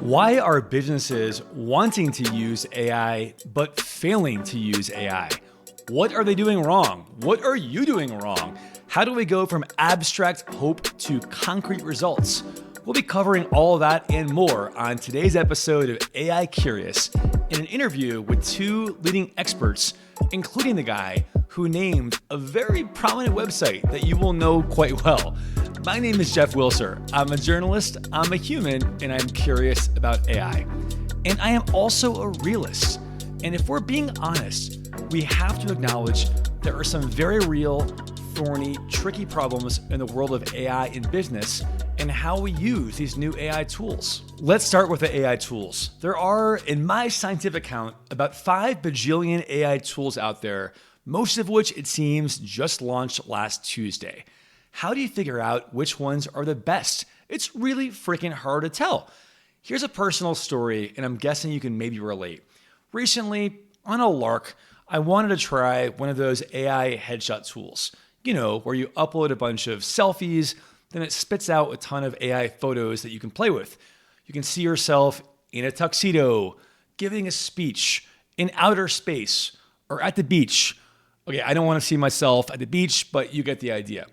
Why are businesses wanting to use AI but failing to use AI? What are they doing wrong? What are you doing wrong? How do we go from abstract hope to concrete results? We'll be covering all of that and more on today's episode of AI Curious in an interview with two leading experts, including the guy who named a very prominent website that you will know quite well. My name is Jeff Wilser. I'm a journalist, I'm a human, and I'm curious about AI. And I am also a realist. And if we're being honest, we have to acknowledge there are some very real, thorny, tricky problems in the world of AI in business and how we use these new AI tools. Let's start with the AI tools. There are, in my scientific count, about 5 bajillion AI tools out there, most of which it seems just launched last Tuesday. How do you figure out which ones are the best? It's really freaking hard to tell. Here's a personal story, and I'm guessing you can maybe relate. Recently, on a lark, I wanted to try one of those AI headshot tools. You know, where you upload a bunch of selfies, then it spits out a ton of AI photos that you can play with. You can see yourself in a tuxedo, giving a speech, in outer space, or at the beach. Okay, I don't want to see myself at the beach, but you get the idea.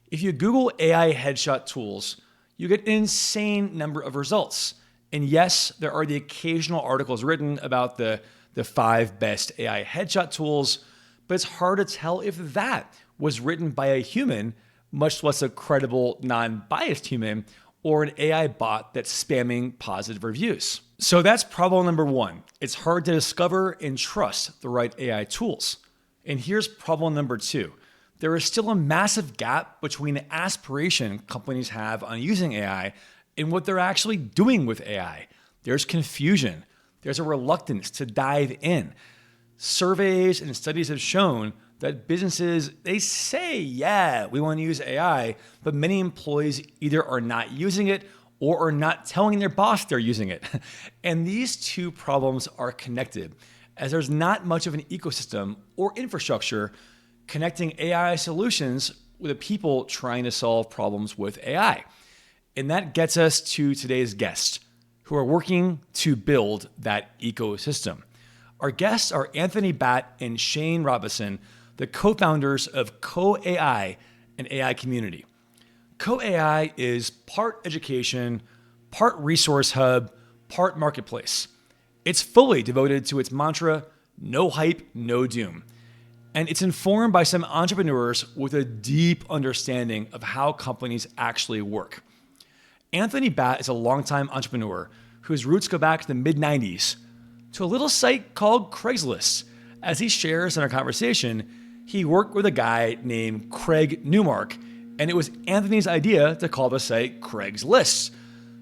If you Google AI headshot tools, you get an insane number of results. And yes, there are the occasional articles written about the 5 best AI headshot tools, but it's hard to tell if that was written by a human, much less a credible, non-biased human, or an AI bot that's spamming positive reviews. So that's problem number 1. It's hard to discover and trust the right AI tools. And here's problem number 2. There is still a massive gap between the aspiration companies have on using AI and what they're actually doing with AI. There's confusion. There's a reluctance to dive in. Surveys and studies have shown that businesses, they say, yeah, we want to use AI, but many employees either are not using it or are not telling their boss they're using it. And these two problems are connected, as there's not much of an ecosystem or infrastructure connecting AI solutions with the people trying to solve problems with AI. And that gets us to today's guests, who are working to build that ecosystem. Our guests are Anthony Batt and Shane Robinson, the co-founders of Co-AI, an AI community. Co-AI is part education, part resource hub, part marketplace. It's fully devoted to its mantra, no hype, no doom. And it's informed by some entrepreneurs with a deep understanding of how companies actually work. Anthony Batt is a longtime entrepreneur whose roots go back to the mid-90s to a little site called Craigslist. As he shares in our conversation, he worked with a guy named Craig Newmark, and it was Anthony's idea to call the site Craigslist.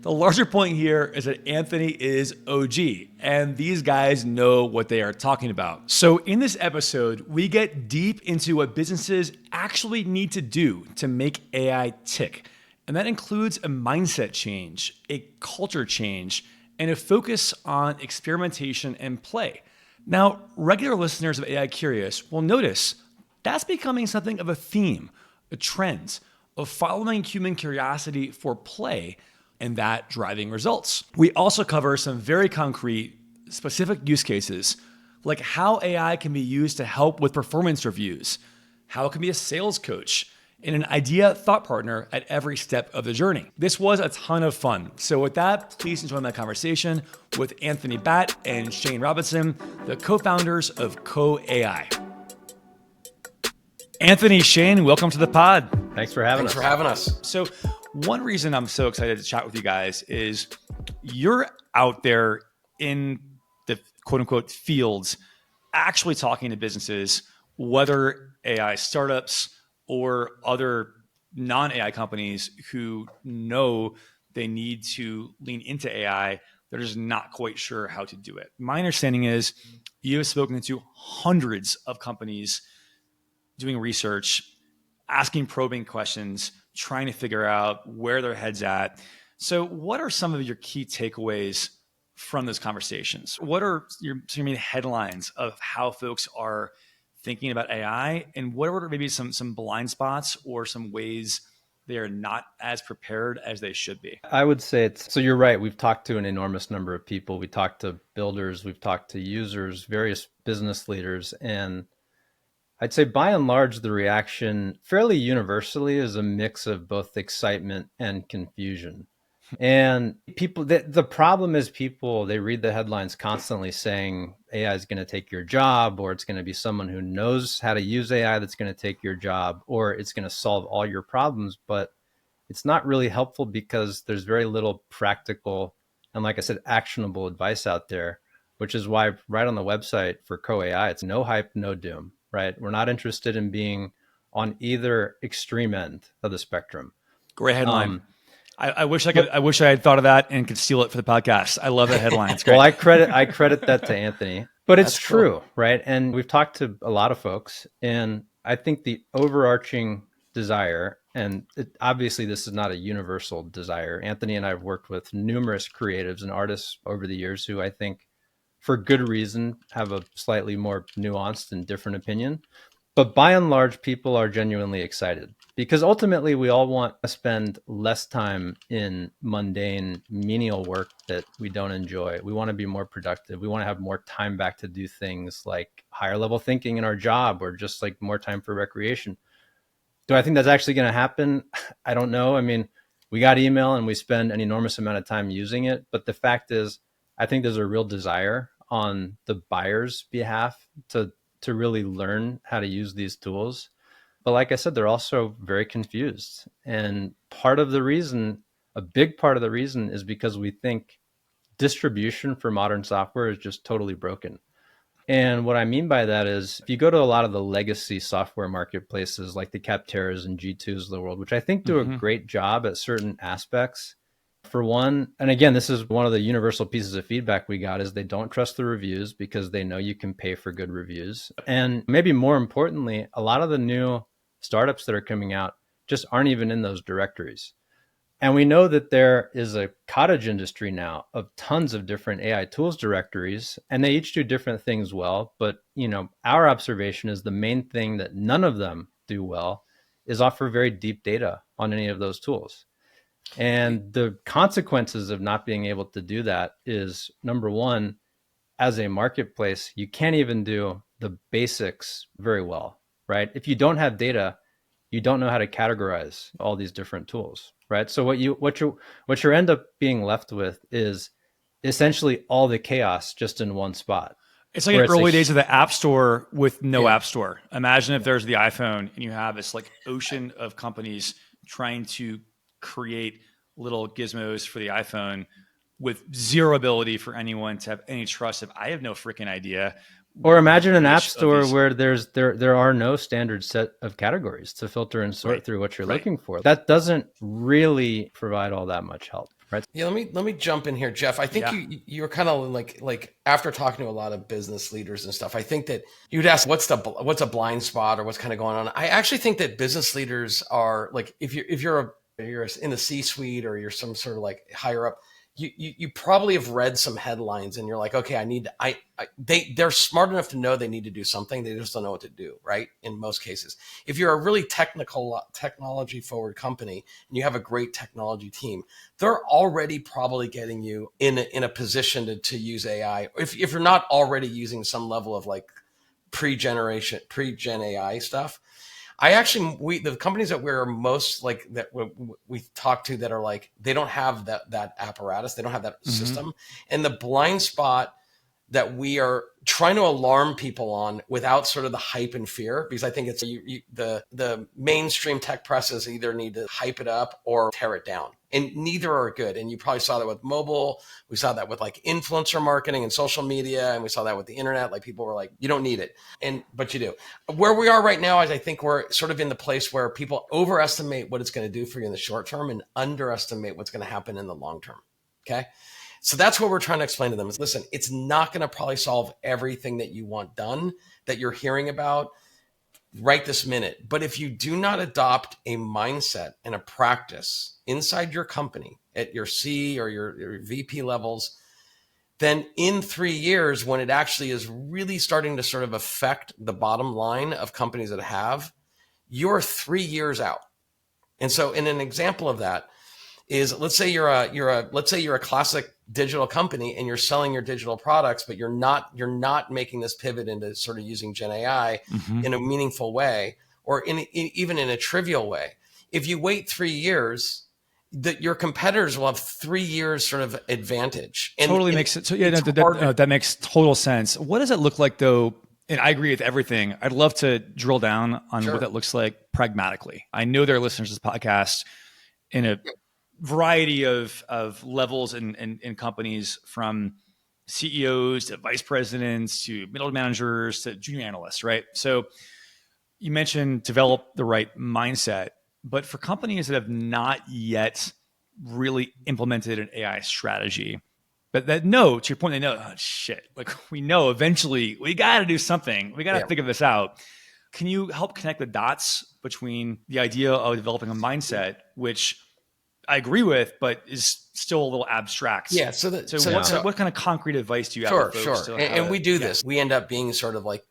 The larger point here is that Anthony is OG, and these guys know what they are talking about. So in this episode, we get deep into what businesses actually need to do to make AI tick. And that includes a mindset change, a culture change, and a focus on experimentation and play. Now, regular listeners of AI Curious will notice that's becoming something of a theme, a trend of following human curiosity for play and that driving results. We also cover some very concrete, specific use cases, like how AI can be used to help with performance reviews, how it can be a sales coach, and an idea thought partner at every step of the journey. This was a ton of fun. So with that, please enjoy my conversation with Anthony Batt and Shane Robinson, the co-founders of Co-AI. Anthony, Shane, welcome to the pod. Thanks for having us. So one reason I'm so excited to chat with you guys is you're out there in the quote unquote fields, actually talking to businesses, whether AI startups or other non-AI companies who know they need to lean into AI. They're just not quite sure how to do it. My understanding is you have spoken to hundreds of companies doing research, asking probing questions, trying to figure out where their head's at. So what are some of your key takeaways from those conversations? What are your main headlines of how folks are thinking about AI? And what are maybe some blind spots or some ways they are not as prepared as they should be? I would say so you're right. We've talked to an enormous number of people. We talked to builders, we've talked to users, various business leaders, and I'd say by and large, the reaction fairly universally is a mix of both excitement and confusion. And the problem is people, they read the headlines constantly saying AI is going to take your job, or it's going to be someone who knows how to use AI that's going to take your job, or it's going to solve all your problems. But it's not really helpful because there's very little practical and, like I said, actionable advice out there, which is why right on the website for Co-AI, it's no hype, no doom, right? We're not interested in being on either extreme end of the spectrum. Great headline. I wish I could. I wish I had thought of that and could steal it for the podcast. I love that headline. It's great. Well, I credit that to Anthony, but it's true, right? And we've talked to a lot of folks, and I think the overarching desire, and obviously this is not a universal desire. Anthony and I have worked with numerous creatives and artists over the years who I think, for good reason, have a slightly more nuanced and different opinion. But by and large, people are genuinely excited because ultimately we all want to spend less time in mundane, menial work that we don't enjoy. We want to be more productive. We want to have more time back to do things like higher level thinking in our job, or just like more time for recreation. Do I think that's actually going to happen? I don't know. I mean, we got email and we spend an enormous amount of time using it. But the fact is, I think there's a real desire on the buyer's behalf to really learn how to use these tools. But like I said, they're also very confused. And a big part of the reason is because we think distribution for modern software is just totally broken. And what I mean by that is, if you go to a lot of the legacy software marketplaces like the Capteras and G2s of the world, which I think do a great job at certain aspects, for one, and again, this is one of the universal pieces of feedback we got, is they don't trust the reviews because they know you can pay for good reviews. And maybe more importantly, a lot of the new startups that are coming out just aren't even in those directories. And we know that there is a cottage industry now of tons of different AI tools directories, and they each do different things well. But, our observation is the main thing that none of them do well is offer very deep data on any of those tools. And the consequences of not being able to do that is, number one, as a marketplace, you can't even do the basics very well, right? If you don't have data, you don't know how to categorize all these different tools, right? So what you end up being left with is essentially all the chaos just in one spot. It's like in early days of the App Store with no App Store. Imagine if there's the iPhone and you have this like ocean of companies trying to create little gizmos for the iPhone with zero ability for anyone to have any trust. If I have no freaking idea. Or imagine an app store where there are no standard set of categories to filter and sort through what you're looking for. That doesn't really provide all that much help, right? Yeah, let me jump in here, Jeff. I think you're kind of like after talking to a lot of business leaders and stuff, I think that you'd ask what's a blind spot or what's kind of going on. I actually think that business leaders are like, if you're in the C-suite or you're some sort of like higher up, you probably have read some headlines and you're like, okay, they're smart enough to know they need to do something. They just don't know what to do, right? In most cases, if you're a really technology forward company and you have a great technology team, they're already probably getting you in a position to use AI. If you're not already using some level of like pre-gen AI stuff. The companies that we're most like that we talk to that are like, they don't have that apparatus, they don't have that system, and the blind spot that we are trying to alarm people on without sort of the hype and fear, because I think it's the mainstream tech presses either need to hype it up or tear it down, and neither are good. And you probably saw that with mobile. We saw that with like influencer marketing and social media, and we saw that with the internet. Like people were like, you don't need it, but you do. Where we are right now is I think we're sort of in the place where people overestimate what it's going to do for you in the short term and underestimate what's going to happen in the long term. Okay. So that's what we're trying to explain to them is, listen, it's not going to probably solve everything that you want done, that you're hearing about right this minute. But if you do not adopt a mindset and a practice inside your company at your C or your VP levels, then in 3 years, when it actually is really starting to sort of affect the bottom line of companies that have, you're 3 years out. And so in an example of that is, let's say you're a classic digital company and you're selling your digital products, but you're not making this pivot into sort of using Gen AI in a meaningful way, or even in a trivial way. If you wait 3 years, that your competitors will have 3 years sort of advantage. And totally makes sense. So yeah, that makes total sense. What does it look like though? And I agree with everything. I'd love to drill down on what that looks like pragmatically. I know there are listeners to this podcast in a variety of levels and companies, from CEOs to vice presidents to middle managers to junior analysts, right? So you mentioned develop the right mindset, but for companies that have not yet really implemented an AI strategy, but that know, to your point, they know, oh shit, like we know eventually we got to do something. We got to figure this out. Can you help connect the dots between the idea of developing a mindset, which I agree with, but is still a little abstract? Yeah. What kind of concrete advice do you have? Sure. And we do this. We end up being sort of like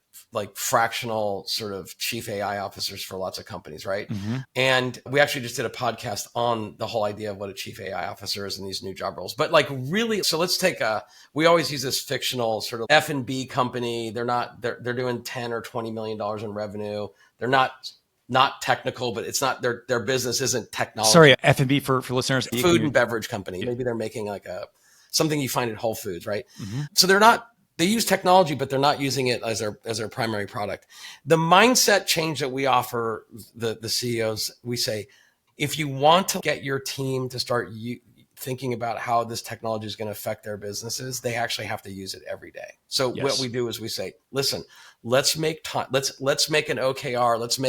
fractional sort of chief AI officers for lots of companies, right? And we actually just did a podcast on the whole idea of what a chief AI officer is in these new job roles. But like really, so let's take we always use this fictional sort of F&B company. They're doing 10 or $20 million in revenue. They're not technical, but it's not their business isn't technology. Sorry, F&B for listeners. Food and beverage company. Maybe they're making like something you find at Whole Foods, right? So they use technology, but they're not using it as their primary product. The mindset change that we offer the CEOs, we say, if you want to get your team to start thinking about how this technology is going to affect their businesses, they actually have to use it every day. So what we do is we say, listen, let's make time. Let's make an OKR. Let's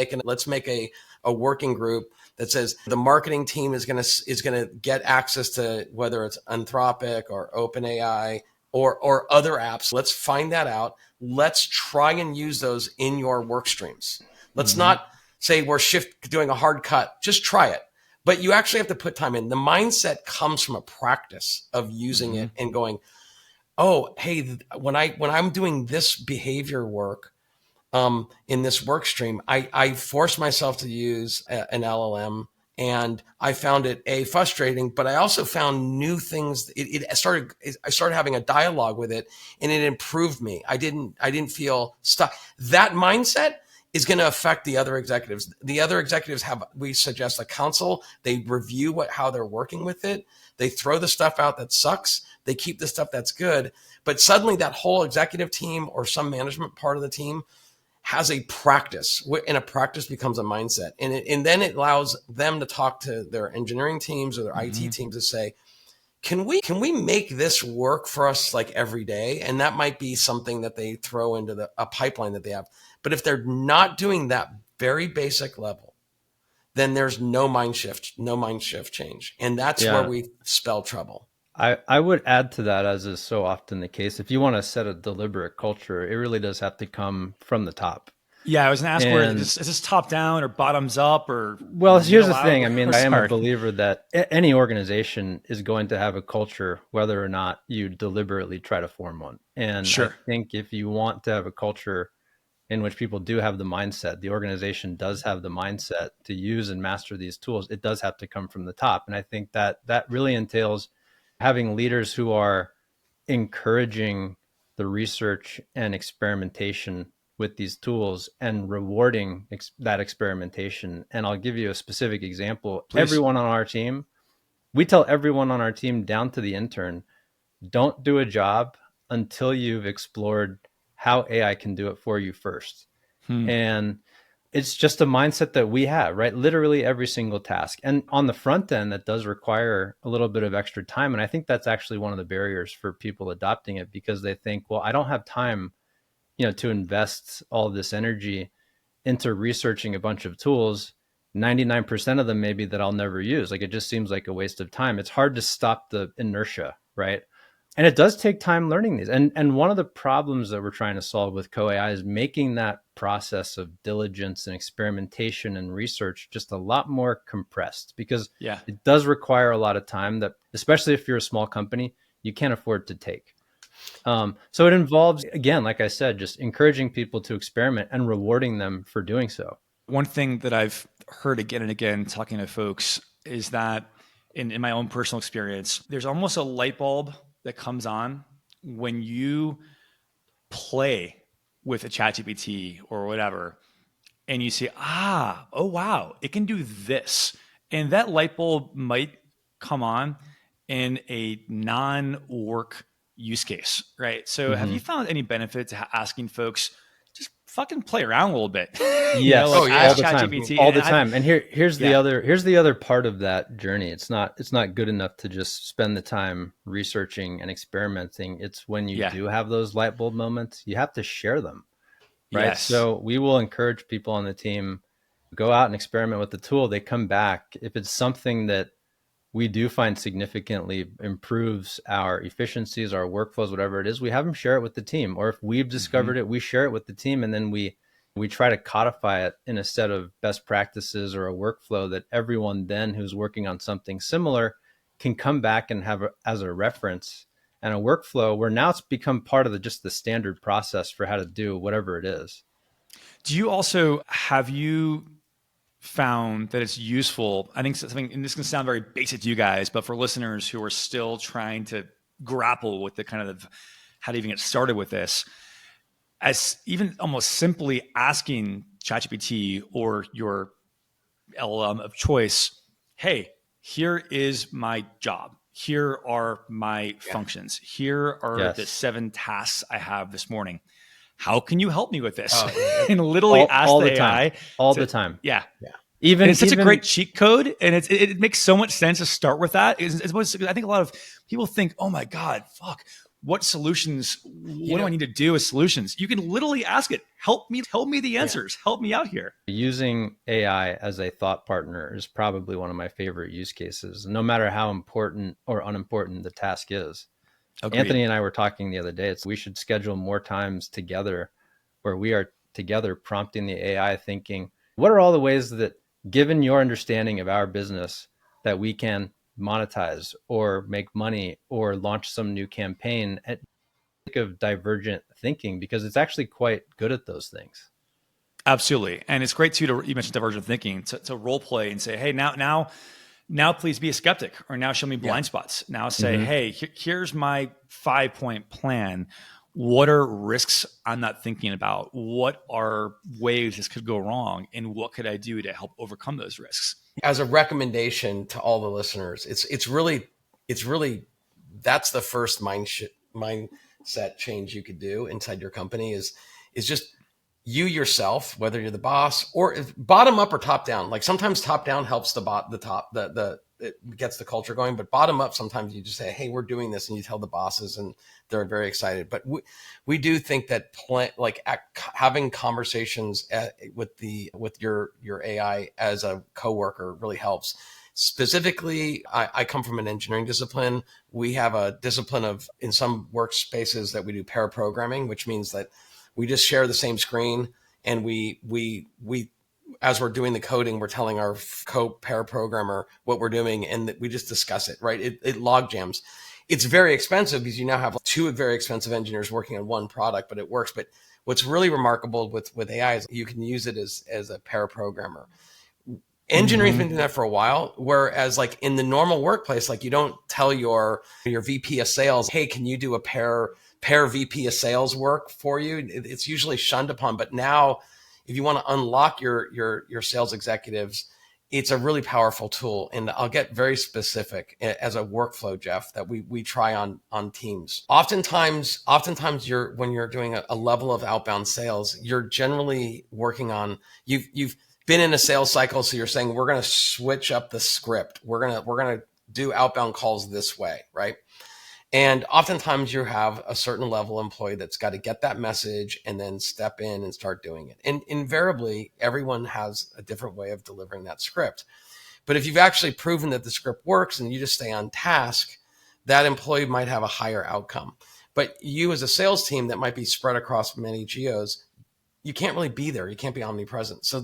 make a working group that says the marketing team is going to get access to whether it's Anthropic or OpenAI or other apps. Let's find that out. Let's try and use those in your work streams. Let's not say we're doing a hard cut. Just try it. But you actually have to put time in. The mindset comes from a practice of using it and going, oh, hey, when I'm doing this behavior work in this work stream, I force myself to use an LLM. And I found it frustrating, but I also found new things. I started having a dialogue with it, and it improved me. I didn't feel stuck. That mindset is going to affect the other executives. The other executives we suggest a council. They review how they're working with it. They throw the stuff out that sucks. They keep the stuff that's good. But suddenly that whole executive team or some management part of the team has a practice, and a practice becomes a mindset. And then it allows them to talk to their engineering teams or their IT teams to say, can we make this work for us like every day? And that might be something that they throw into a pipeline that they have. But if they're not doing that very basic level, then there's no mind shift change. And that's where we spell trouble. I would add to that, as is so often the case, if you want to set a deliberate culture, it really does have to come from the top. Yeah, I was going to ask, is this top down or bottoms up or? Well, here's the thing. I mean, I am a believer that any organization is going to have a culture, whether or not you deliberately try to form one. And I think if you want to have a culture in which people do have the mindset, the organization does have the mindset to use and master these tools, it does have to come from the top. And I think that really entails having leaders who are encouraging the research and experimentation with these tools and rewarding that experimentation. And I'll give you a specific example. Please. Everyone on our team, we tell everyone on our team down to the intern, don't do a job until you've explored how AI can do it for you first. And it's just a mindset that we have, right? Literally every single task. And on the front end, that does require a little bit of extra time. And I think that's actually one of the barriers for people adopting it, because they think, well, I don't have time, to invest all this energy into researching a bunch of tools. 99% of them maybe that I'll never use. Like, it just seems like a waste of time. It's hard to stop the inertia, right? And it does take time learning these. And one of the problems that we're trying to solve with Co-AI is making that process of diligence and experimentation and research just a lot more compressed, because it does require a lot of time that, especially if you're a small company, you can't afford to take. So it involves, again, like I said, just encouraging people to experiment and rewarding them for doing so. One thing that I've heard again and again talking to folks is that in my own personal experience, there's almost a light bulb that comes on when you play with a ChatGPT or whatever, and you say, oh wow, it can do this. And that light bulb might come on in a non-work use case, right? So have you found any benefit to asking folks just fucking play around a little bit? Yes, like all the ChatGPT, time, all the time. And here's the Yeah. other part of that journey. It's not good enough to just spend the time researching and experimenting. It's when you do have those light bulb moments, you have to share them, right? Yes. So we will encourage people on the team, go out and experiment with the tool. They come back. If it's something that we do find significantly improves our efficiencies, our workflows, whatever it is, we have them share it with the team. Or if we've discovered it, we share it with the team, and then we try to codify it in a set of best practices or a workflow that everyone then who's working on something similar can come back and have as a reference and a workflow where now it's become part of just the standard process for how to do whatever it is. Do you also, have you found that it's useful? I think something, and this can sound very basic to you guys, but for listeners who are still trying to grapple with the kind of how to even get started with this, as even almost simply asking ChatGPT or your LLM of choice, hey, here is my job. Here are my functions. Here are the 7 tasks I have this morning. How can you help me with this? And literally ask the AI all the time. Yeah. Even it's such a great cheat code, and it makes so much sense to start with that. I think a lot of people think, oh my God, fuck, what solutions? What do I need to do with solutions? You can literally ask it, help me the answers, help me out here. Using AI as a thought partner is probably one of my favorite use cases, no matter how important or unimportant the task is. Agreed. Anthony and I were talking the other day. We should schedule more times together where we are together prompting the AI, thinking, what are all the ways that, given your understanding of our business, that we can monetize or make money or launch some new campaign? And think of divergent thinking, because it's actually quite good at those things. Absolutely. And it's great too, you mentioned divergent thinking, to role play and say, hey, now please be a skeptic, or now show me blind spots. Now say, hey, here's my 5-point plan. What are risks I'm not thinking about? What are ways this could go wrong? And what could I do to help overcome those risks? As a recommendation to all the listeners, it's really that's the first mindset change you could do inside your company is just you yourself, whether you're the boss or bottom up or top down. Like sometimes top down helps it gets the culture going, but bottom up, sometimes you just say, hey, we're doing this, and you tell the bosses and they're very excited. But we do think that having conversations with your AI as a coworker really helps. Specifically, I come from an engineering discipline. We have a discipline in some workspaces that we do pair programming, which means that we just share the same screen, and we as we're doing the coding, we're telling our pair programmer what we're doing, and we just discuss it, right? It log jams. It's very expensive because you now have 2 very expensive engineers working on one product, but it works. But what's really remarkable with AI is you can use it as a pair programmer. Engineering's been doing that for a while, whereas like in the normal workplace, like you don't tell your VP of sales, hey, can you do a pair VP of sales work for you? It's usually shunned upon. But now, if you want to unlock your sales executives, it's a really powerful tool. And I'll get very specific as a workflow, Jeff, that we try on teams. Oftentimes when you're doing a level of outbound sales, you're generally working on, you've been in a sales cycle. So you're saying, we're going to switch up the script. We're going to do outbound calls this way, right? And oftentimes you have a certain level employee that's got to get that message and then step in and start doing it. And invariably, everyone has a different way of delivering that script. But if you've actually proven that the script works and you just stay on task, that employee might have a higher outcome. But you as a sales team that might be spread across many geos, you can't really be there. You can't be omnipresent. So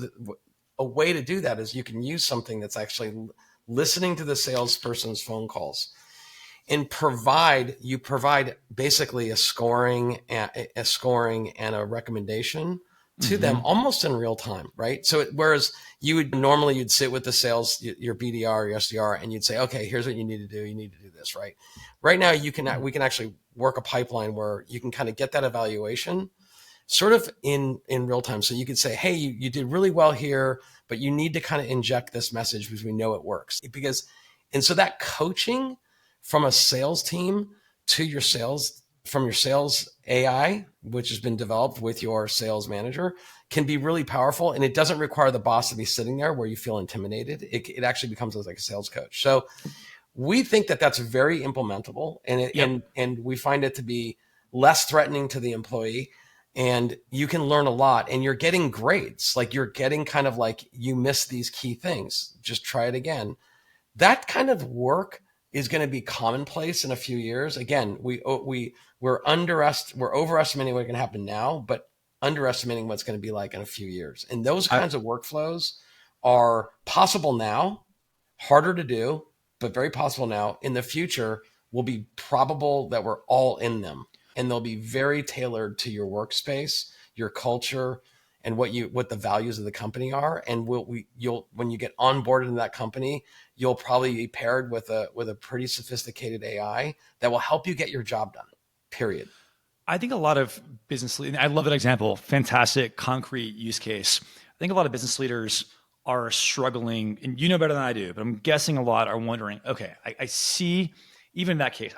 a way to do that is you can use something that's actually listening to the salesperson's phone calls, and provide basically a scoring and a recommendation to them almost in real time, right? So whereas you'd sit with the sales, your BDR, your SDR, and you'd say, okay, here's what you need to do. You need to do this, right? Right now, we can actually work a pipeline where you can kind of get that evaluation sort of in real time. So you could say, hey, you did really well here, but you need to kind of inject this message because we know it works. And so that coaching from a sales team to your sales, from your sales AI, which has been developed with your sales manager, can be really powerful. And it doesn't require the boss to be sitting there where you feel intimidated. It actually becomes like a sales coach. So we think that that's very implementable, and we find it to be less threatening to the employee. And you can learn a lot, and you're getting grades. Like you're getting kind of like, you missed these key things, just try it again. That kind of work is going to be commonplace in a few years. Again, we're overestimating what's going to happen now, but underestimating what's going to be like in a few years. And those kinds of workflows are possible now, harder to do, but very possible now. In the future, will be probable that we're all in them, and they'll be very tailored to your workspace, your culture, and what the values of the company are. And when you get onboarded in that company, you'll probably be paired with a pretty sophisticated AI that will help you get your job done. Period. I think a lot of business leaders, I love that example, fantastic concrete use case. I think a lot of business leaders are struggling, and you know better than I do, but I'm guessing a lot are wondering, okay, I see, even in that case,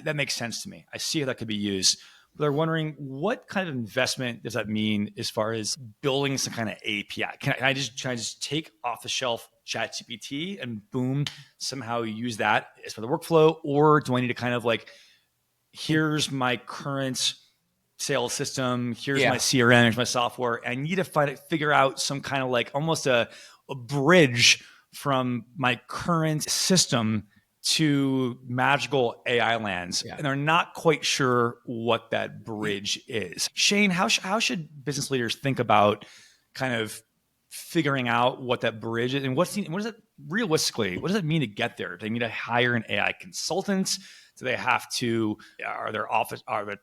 that makes sense to me. I see how that could be used. But they're wondering, what kind of investment does that mean as far as building some kind of API? Can I just take off the shelf ChatGPT and boom, somehow use that as for the workflow? Or do I need to kind of like, here's my current sales system, here's my CRM, here's my software. I need to figure out some kind of like almost a bridge from my current system to magical AI lands. And they're not quite sure what that bridge is. Shane, how should business leaders think about kind of figuring out what that bridge is, and what does it realistically, what does it mean to get there? Do they need to hire an AI consultant? Do they have to, are there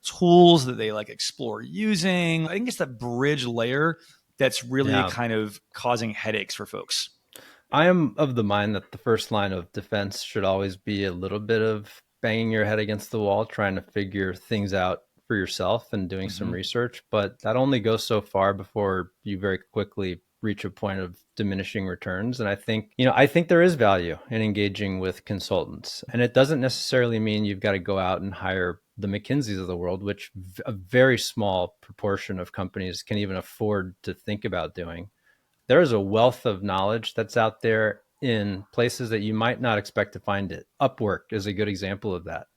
tools that they like explore using? I think it's that bridge layer that's really kind of causing headaches for folks. I am of the mind that the first line of defense should always be a little bit of banging your head against the wall, trying to figure things out for yourself and doing some research. But that only goes so far before you very quickly reach a point of diminishing returns. And I think there is value in engaging with consultants. And it doesn't necessarily mean you've got to go out and hire the McKinseys of the world, which a very small proportion of companies can even afford to think about doing. There is a wealth of knowledge that's out there in places that you might not expect to find it. Upwork is a good example of that.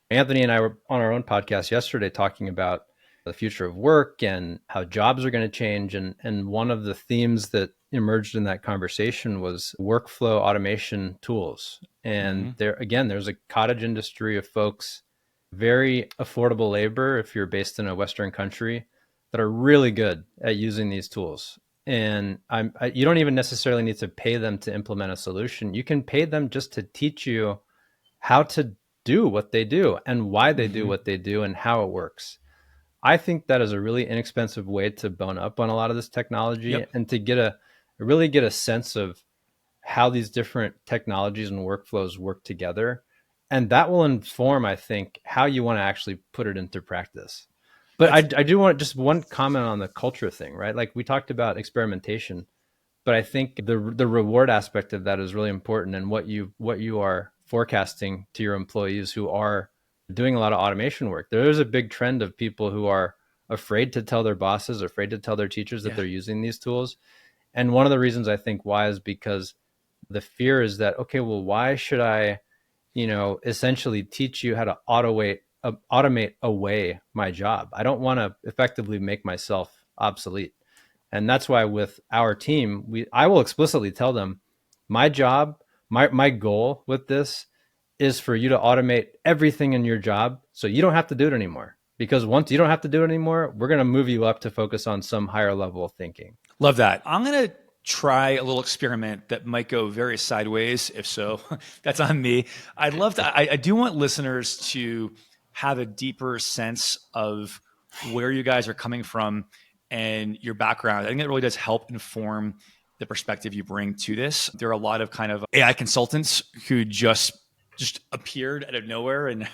Anthony and I were on our own podcast yesterday talking about the future of work and how jobs are going to change. And one of the themes that emerged in that conversation was workflow automation tools. And there's a cottage industry of folks, very affordable labor if you're based in a Western country, that are really good at using these tools. And you don't even necessarily need to pay them to implement a solution. You can pay them just to teach you how to do what they do and why they do what they do and how it works. I think that is a really inexpensive way to bone up on a lot of this technology and to really get a sense of how these different technologies and workflows work together. And that will inform, I think, how you want to actually put it into practice. But I do want just one comment on the culture thing, right? Like we talked about experimentation, but I think the reward aspect of that is really important, and what you are forecasting to your employees who are doing a lot of automation work. There is a big trend of people who are afraid to tell their bosses, afraid to tell their teachers that they're using these tools. And one of the reasons I think why is because the fear is that, okay, well, why should I, essentially teach you how to automate away my job? I don't want to effectively make myself obsolete. And that's why with our team, I will explicitly tell them, my job, my goal with this is for you to automate everything in your job so you don't have to do it anymore. Because once you don't have to do it anymore, we're going to move you up to focus on some higher level of thinking. Love that. I'm going to try a little experiment that might go very sideways. If so, that's on me. I do want listeners to have a deeper sense of where you guys are coming from. and your background. I think it really does help inform the perspective you bring to this. There are a lot of kind of AI consultants who just appeared out of nowhere and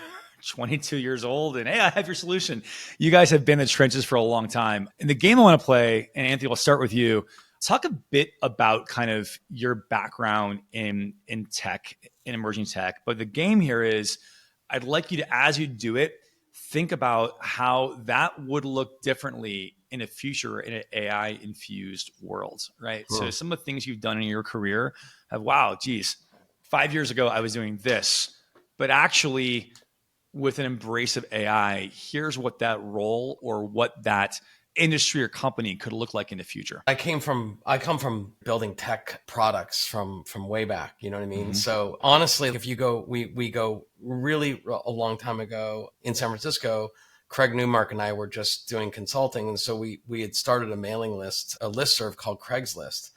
22 years old and, hey, I have your solution. You guys have been in the trenches for a long time. And the game I want to play, and Anthony, we'll start with you. Talk a bit about kind of your background in tech, in emerging tech. But the game here is, I'd like you to, as you do it, think about how that would look differently in a future in an AI infused world, right? So some of the things you've done in your career have, wow, geez, 5 years ago I was doing this, but actually with an embrace of AI, here's what that role or what that industry or company could look like in the future. I come from building tech products from way back, you know what I mean? So honestly, if you go, we go really a long time ago in San Francisco. Craig Newmark and I were just doing consulting. And so we had started a mailing list, a listserv called Craigslist.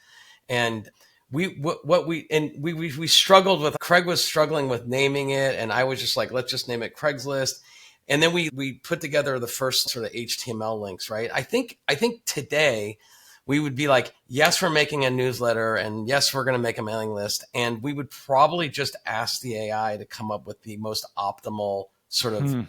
And we struggled with, Craig was struggling with naming it. And I was just like, let's just name it Craigslist. And then we put together the first sort of HTML links, right? I think today we would be like, yes, we're making a newsletter, and yes, we're going to make a mailing list. And we would probably just ask the AI to come up with the most optimal sort of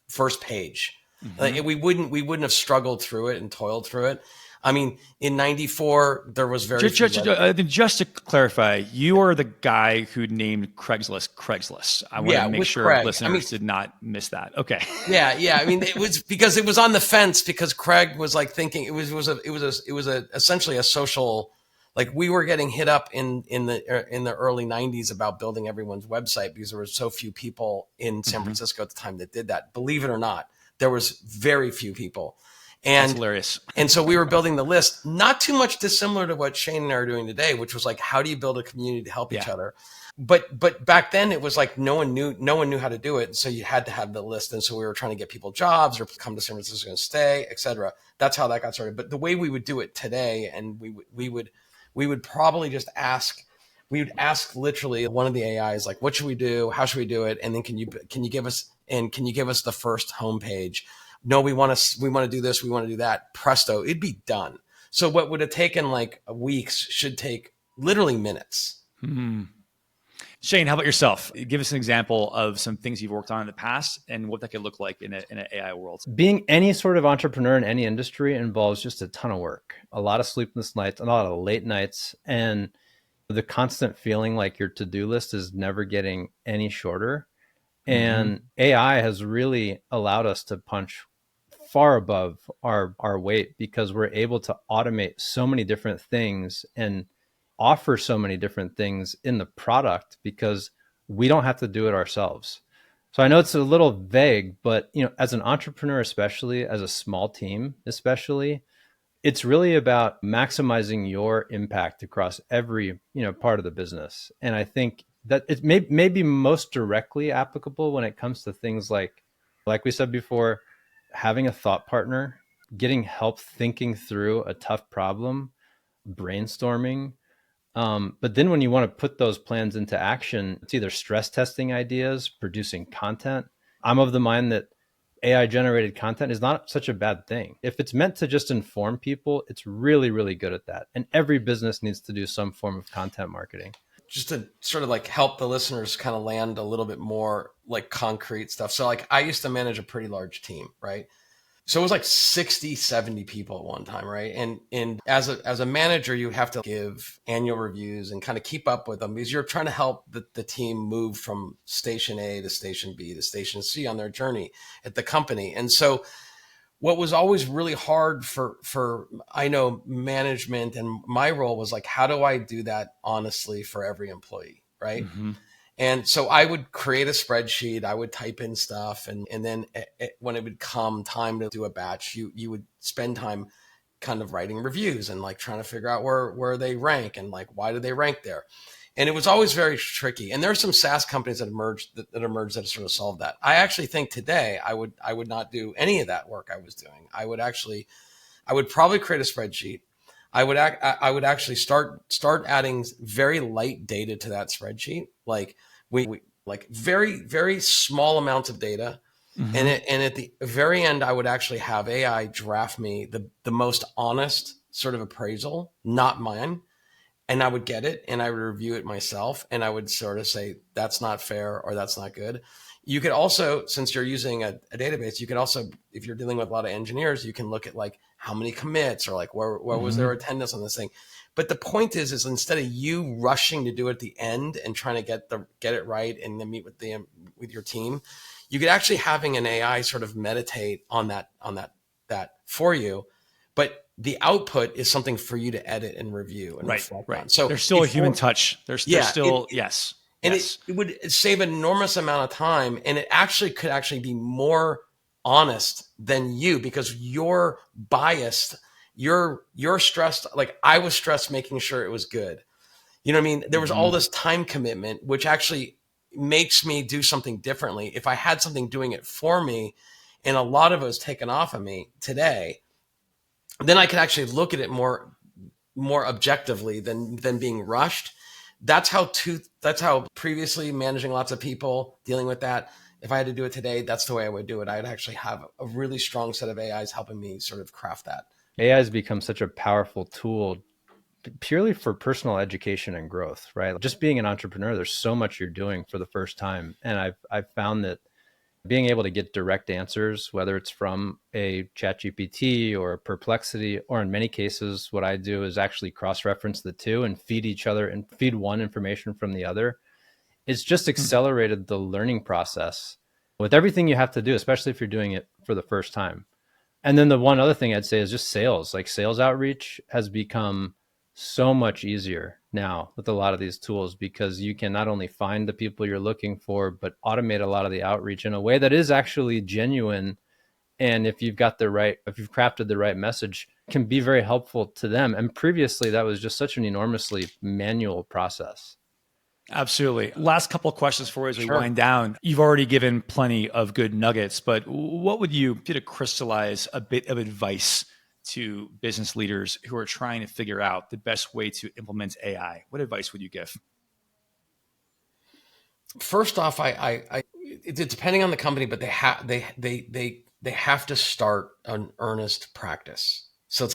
first page. Like, we wouldn't have struggled through it and toiled through it. I mean, in '94, there was very just to clarify, you are the guy who named Craigslist. I want to make sure Craig. Listeners did not miss that. Okay. Yeah. I mean, it was because it was on the fence, because Craig was like thinking it was essentially a social, like, we were getting hit up in the early '90s about building everyone's website because there were so few people in San Francisco at the time that did that. Believe it or not, there was very few people. And that's hilarious. And so we were building the list, not too much dissimilar to what Shane and I are doing today, which was like, how do you build a community to help each other? But back then it was like no one knew how to do it. And so you had to have the list. And so we were trying to get people jobs or come to San Francisco and stay, et cetera. That's how that got started. But the way we would do it today, and we would probably just ask, we would ask literally one of the AIs, like, what should we do? How should we do it? And then can you give us the first homepage? No, we want to do this. We want to do that. Presto, it'd be done. So what would have taken like weeks should take literally minutes. Shane, how about yourself? Give us an example of some things you've worked on in the past and what that could look like in an AI world. Being any sort of entrepreneur in any industry involves just a ton of work, a lot of sleepless nights, a lot of late nights, and the constant feeling like your to-do list is never getting any shorter. And AI has really allowed us to punch far above our weight, because we're able to automate so many different things and offer so many different things in the product because we don't have to do it ourselves. So I know it's a little vague, but as an entrepreneur, especially as a small team, especially, it's really about maximizing your impact across every part of the business. And I think that it may be most directly applicable when it comes to things like we said before, having a thought partner, getting help thinking through a tough problem, brainstorming. But then when you want to put those plans into action, it's either stress testing ideas, producing content. I'm of the mind that AI generated content is not such a bad thing. If it's meant to just inform people, it's really, really good at that. And every business needs to do some form of content marketing. Just to sort of like help the listeners kind of land a little bit more like concrete stuff. So like I used to manage a pretty large team, right? So it was like 60, 70 people at one time, right? And as a manager, you have to give annual reviews and kind of keep up with them because you're trying to help the team move from station A to station B to station C on their journey at the company. And so what was always really hard for I know management and my role was like, how do I do that honestly for every employee, right? And so I would create a spreadsheet, I would type in stuff, and then when it would come time to do a batch, you would spend time kind of writing reviews and like trying to figure out where they rank and like why do they rank there. And it was always very tricky. And there are some SaaS companies that emerged that sort of solved that. I actually think today I would not do any of that work I was doing. I would probably create a spreadsheet. I would actually start adding very light data to that spreadsheet. Like we like very, very small amounts of data And at the very end, I would actually have AI draft me the most honest sort of appraisal, not mine. And I would get it and I would review it myself. And I would sort of say, that's not fair or that's not good. You could also, since you're using a database, you can also, if you're dealing with a lot of engineers, you can look at like how many commits or like where was their attendance on this thing. But the point is instead of you rushing to do it at the end and trying to get it right and then meet with your team, you could actually having an AI sort of meditate on that for you. But the output is something for you to edit and review and reflect on. So there's still a human touch. There's still, yes. And it would save an enormous amount of time. And it actually could actually be more honest than you because you're biased. You're stressed. Like I was stressed making sure it was good. You know what I mean? There was all this time commitment, which actually makes me do something differently. If I had something doing it for me and a lot of it was taken off of me today, then I could actually look at it more objectively than being rushed. That's how previously managing lots of people, dealing with that. If I had to do it today, that's the way I would do it. I'd actually have a really strong set of AIs helping me sort of craft that. AI has become such a powerful tool purely for personal education and growth, right? Just being an entrepreneur, there's so much you're doing for the first time. And I've found that being able to get direct answers, whether it's from a ChatGPT or a Perplexity, or in many cases, what I do is actually cross-reference the two and feed each other and feed one information from the other. It's just accelerated the learning process with everything you have to do, especially if you're doing it for the first time. And then the one other thing I'd say is just sales. Like sales outreach has become so much easier now with a lot of these tools because you can not only find the people you're looking for, but automate a lot of the outreach in a way that is actually genuine. And if you've crafted the right message, can be very helpful to them. And previously that was just such an enormously manual process. Absolutely. Last couple of questions for you as we wind down. You've already given plenty of good nuggets, but what would you do to crystallize a bit of advice to business leaders who are trying to figure out the best way to implement AI? What advice would you give? First off, it's depending on the company, but they have to start an earnest practice.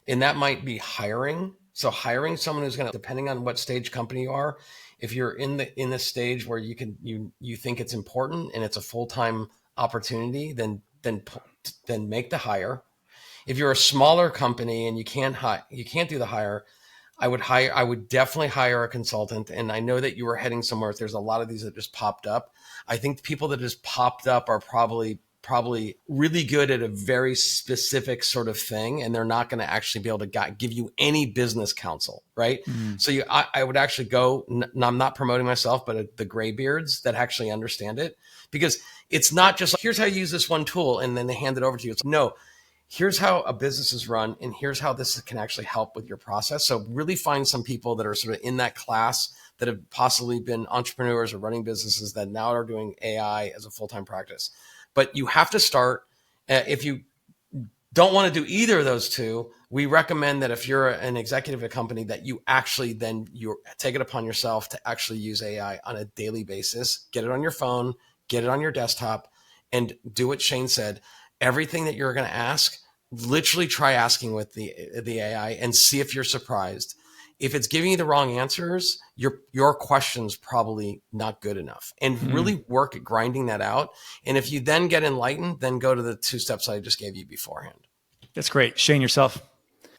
And that might be hiring. So hiring someone who's going to, depending on what stage company you are, if you're in the stage where you think it's important and it's a full-time opportunity, then make the hire. If you're a smaller company and you can't do the hire, I would definitely hire a consultant. And I know that you were heading somewhere. There's a lot of these that just popped up. I think the people that just popped up are probably really good at a very specific sort of thing. And they're not going to actually be able to give you any business counsel. Right. Mm-hmm. So I would actually go, I'm not promoting myself, but the graybeards that actually understand it, because it's not just like, here's how you use this one tool and then they hand it over to you. It's no, here's how a business is run and here's how this can actually help with your process. So really find some people that are sort of in that class that have possibly been entrepreneurs or running businesses that now are doing AI as a full-time practice. But you have to start. If you don't want to do either of those two, we recommend that if you're an executive at a company that you actually then you take it upon yourself to actually use AI on a daily basis. Get it on your phone, get it on your desktop, and do what Shane said. Everything that you're going to ask, literally try asking with the AI and see if you're surprised. If it's giving you the wrong answers, your question's probably not good enough. And really work at grinding that out. And if you then get enlightened, then go to the 2 steps I just gave you beforehand. That's great. Shane, yourself.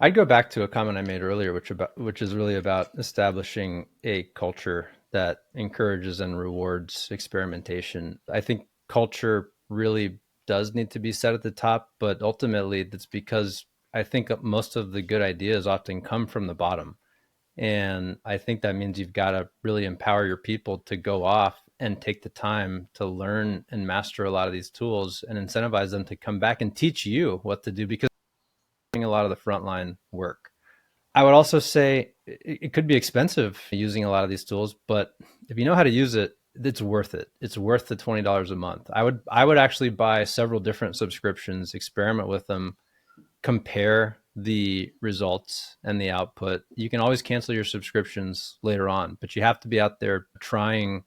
I'd go back to a comment I made earlier, which is really about establishing a culture that encourages and rewards experimentation. I think culture really does need to be set at the top, but ultimately that's because I think most of the good ideas often come from the bottom. And I think that means you've got to really empower your people to go off and take the time to learn and master a lot of these tools and incentivize them to come back and teach you what to do, because they're doing a lot of the frontline work. I would also say it could be expensive using a lot of these tools, but if you know how to use it, it's worth it. It's worth the $20 a month. I would actually buy several different subscriptions, experiment with them, compare the results and the output. You can always cancel your subscriptions later on, but you have to be out there trying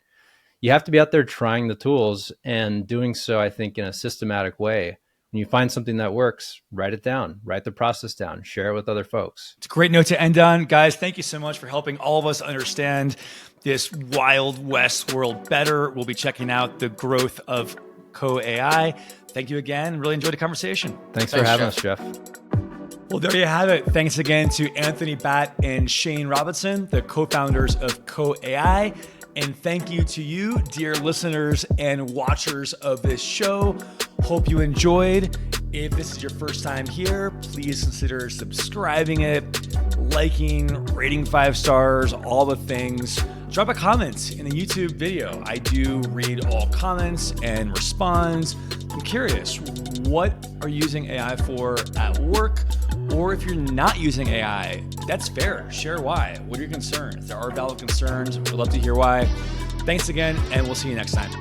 you have to be out there trying the tools and doing so, I think, in a systematic way. When you find something that works, write it down, write the process down, share it with other folks. It's a great note to end on. Guys, thank you so much for helping all of us understand this wild west world better. We'll be checking out the growth of Co-AI. Thank you again. Really enjoyed the conversation. Thanks for having us, Jeff. Well, there you have it. Thanks again to Anthony Batt and Shane Robinson, the co-founders of Co-AI. And thank you to you, dear listeners and watchers of this show. Hope you enjoyed. If this is your first time here, please consider subscribing it, liking, rating 5 stars, all the things. Drop a comment in the YouTube video. I do read all comments and respond. I'm curious, what are you using AI for at work? Or if you're not using AI, that's fair. Share why. What are your concerns? There are valid concerns. We'd love to hear why. Thanks again, and we'll see you next time.